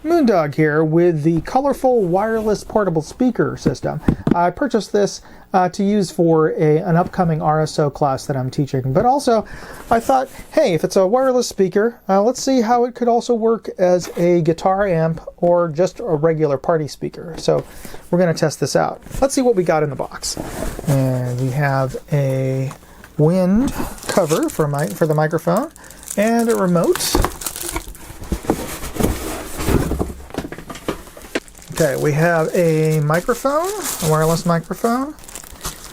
Moondog here with the colorful wireless portable speaker system. I purchased this to use for an upcoming RSO class that I'm teaching, but also I thought, hey, if it's a wireless speaker, let's see how it could also work as a guitar amp or just a regular party speaker. So we're going to test this out. Let's see what we got in the box. And we have a wind cover for the microphone and a remote. Okay, we have a microphone, a wireless microphone,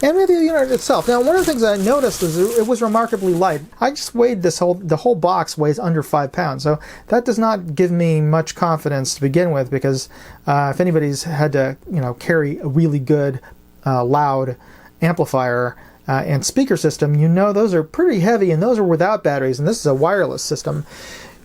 and maybe the unit itself. Now, one of the things I noticed is it was remarkably light. I just weighed the whole box weighs under 5 pounds, so that does not give me much confidence to begin with, because if anybody's had to, carry a really good, loud amplifier and speaker system, those are pretty heavy, and those are without batteries, and this is a wireless system.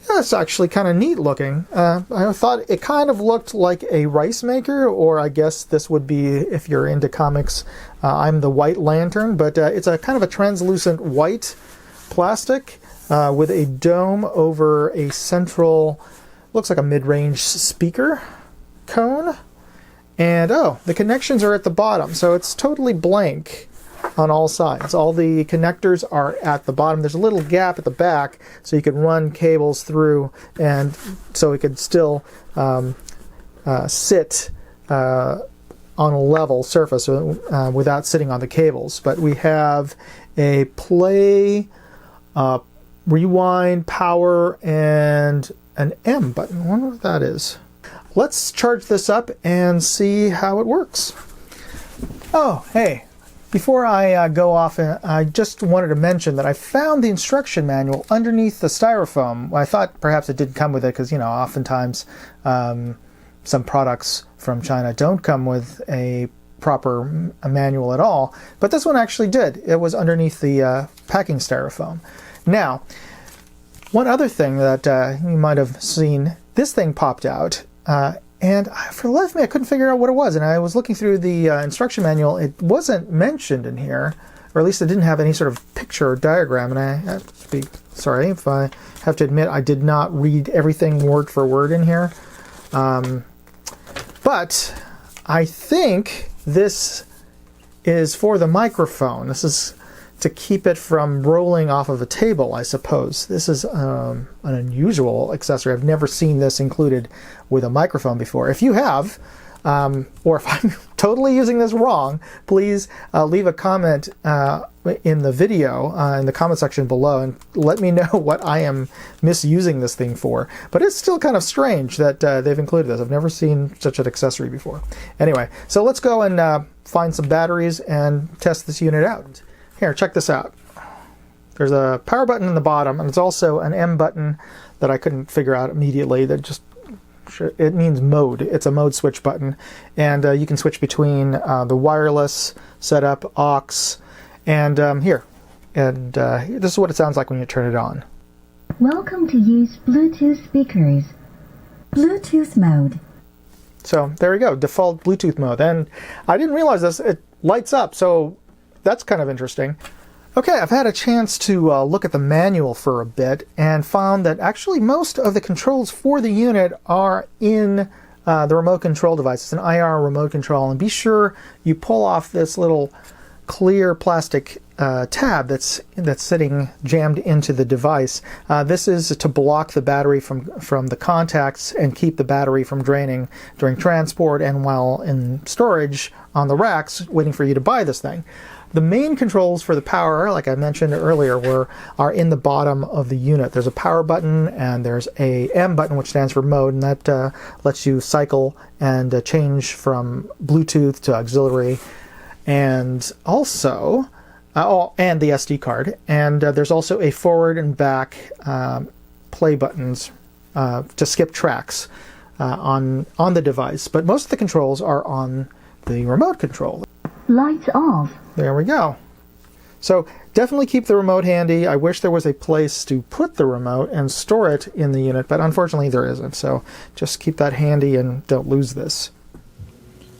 That's actually kind of neat looking. I thought it kind of looked like a rice maker, or I guess this would be, if you're into comics, I'm the White Lantern, but it's a kind of a translucent white plastic with a dome over a central, looks like a mid-range speaker cone. And the connections are at the bottom, so it's totally blank on all sides. All the connectors are at the bottom. There's a little gap at the back so you could run cables through, and so it could still sit on a level surface without sitting on the cables. But we have a play, rewind, power, and an M button. I wonder what that is. Let's charge this up and see how it works. Oh, hey. Before I go off, I just wanted to mention that I found the instruction manual underneath the styrofoam. I thought perhaps it didn't come with it because, oftentimes some products from China don't come with a proper manual at all. But this one actually did. It was underneath the packing styrofoam. Now, one other thing that you might have seen, this thing popped out. And for the life of me, I couldn't figure out what it was. And I was looking through the instruction manual. It wasn't mentioned in here, or at least it didn't have any sort of picture or diagram. And I have to be sorry if I have to admit I did not read everything word for word in here. But I think this is for the microphone. This is to keep it from rolling off of a table, I suppose. This is an unusual accessory. I've never seen this included with a microphone before. If you have, or if I'm totally using this wrong, please leave a comment in the video, in the comment section below, and let me know what I am misusing this thing for. But it's still kind of strange that they've included this. I've never seen such an accessory before. Anyway, so let's go and find some batteries and test this unit out. Here, check this out. There's a power button in the bottom, and it's also an M button that I couldn't figure out immediately. It means mode. It's a mode switch button, and you can switch between the wireless setup, aux, and here. And this is what it sounds like when you turn it on. Welcome to use Bluetooth speakers. Bluetooth mode. So there we go, default Bluetooth mode. And I didn't realize this. It lights up, so that's kind of interesting. Okay, I've had a chance to look at the manual for a bit and found that actually most of the controls for the unit are in the remote control device. It's an IR remote control, and be sure you pull off this little clear plastic tab that's sitting jammed into the device. This is to block the battery from the contacts and keep the battery from draining during transport and while in storage on the racks waiting for you to buy this thing. The main controls for the power, like I mentioned earlier, are in the bottom of the unit. There's a power button and there's a M button, which stands for mode, and that lets you cycle and change from Bluetooth to auxiliary, and also and the SD card. And there's also a forward and back play buttons to skip tracks on the device. But most of the controls are on the remote control. Lights off. There we go. So definitely keep the remote handy. I wish there was a place to put the remote and store it in the unit, but unfortunately there isn't. So just keep that handy and don't lose this.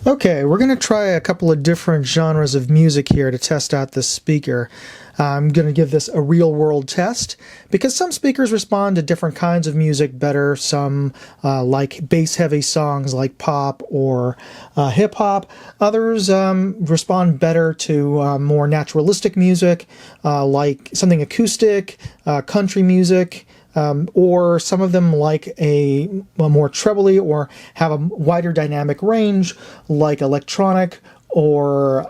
Okay, we're going to try a couple of different genres of music here to test out this speaker. I'm going to give this a real-world test because some speakers respond to different kinds of music better. Some like bass-heavy songs like pop or hip-hop. Others respond better to more naturalistic music like something acoustic, country music. Or some of them like a more trebly or have a wider dynamic range like electronic or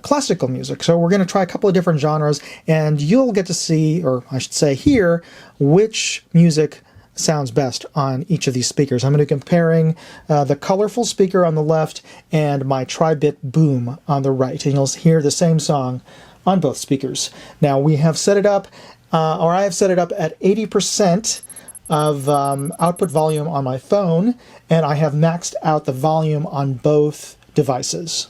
classical music. So we're going to try a couple of different genres and you'll get to see, or I should say hear, which music sounds best on each of these speakers. I'm going to be comparing the colorful speaker on the left and my tri-bit boom on the right, and you'll hear the same song on both speakers. Now we have set it up or I have set it up at 80% of output volume on my phone, and I have maxed out the volume on both devices.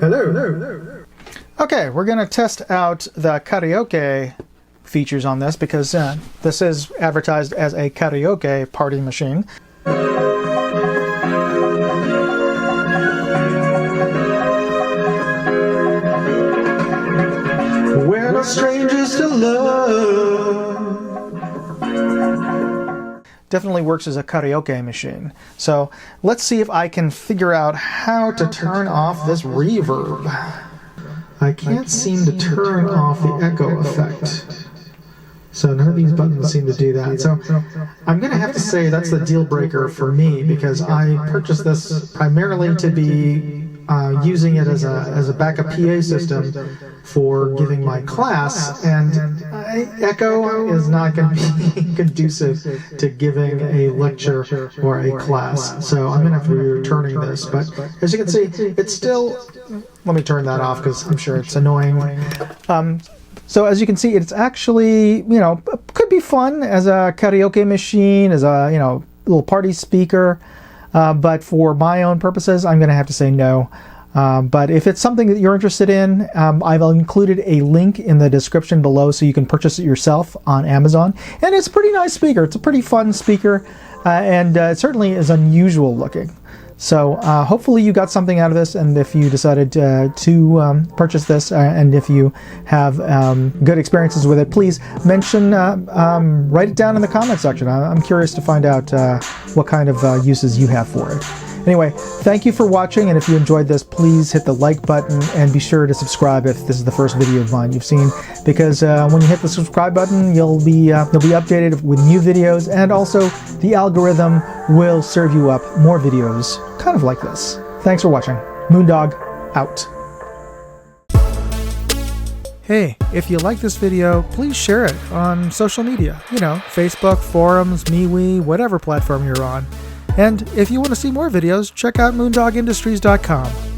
Hello. Okay, we're going to test out the karaoke features on this because this is advertised as a karaoke party machine. We're not strangers to love. definitely works as a karaoke machine. So let's see if I can figure out how to turn off this reverb. I can't seem to turn off the echo effect. So none of these buttons seem to do that. So I'm going to have to say that's the deal breaker for me, because I purchased this primarily to be using it as a backup PA system for giving my class, and echo is not going to be conducive to giving a lecture or a class. So I'm going to have to be returning this, but as you can see, it's still... Let me turn that off because I'm sure it's annoying. So as you can see, it's actually, could be fun as a karaoke machine, as a, little party speaker. But for my own purposes, I'm going to have to say no. But if it's something that you're interested in, I've included a link in the description below so you can purchase it yourself on Amazon. And it's a pretty nice speaker. It's a pretty fun speaker, and it certainly is unusual looking. So hopefully you got something out of this, and if you decided to purchase this, and if you have good experiences with it, please mention, write it down in the comment section. I'm curious to find out what kind of uses you have for it. Anyway, thank you for watching, and if you enjoyed this, please hit the like button and be sure to subscribe if this is the first video of mine you've seen, because when you hit the subscribe button, you'll be updated with new videos, and also the algorithm will serve you up more videos kind of like this. Thanks for watching. Moondog out. Hey, if you like this video, please share it on social media. Facebook, forums, MeWe, whatever platform you're on. And if you want to see more videos, check out moondogindustries.com.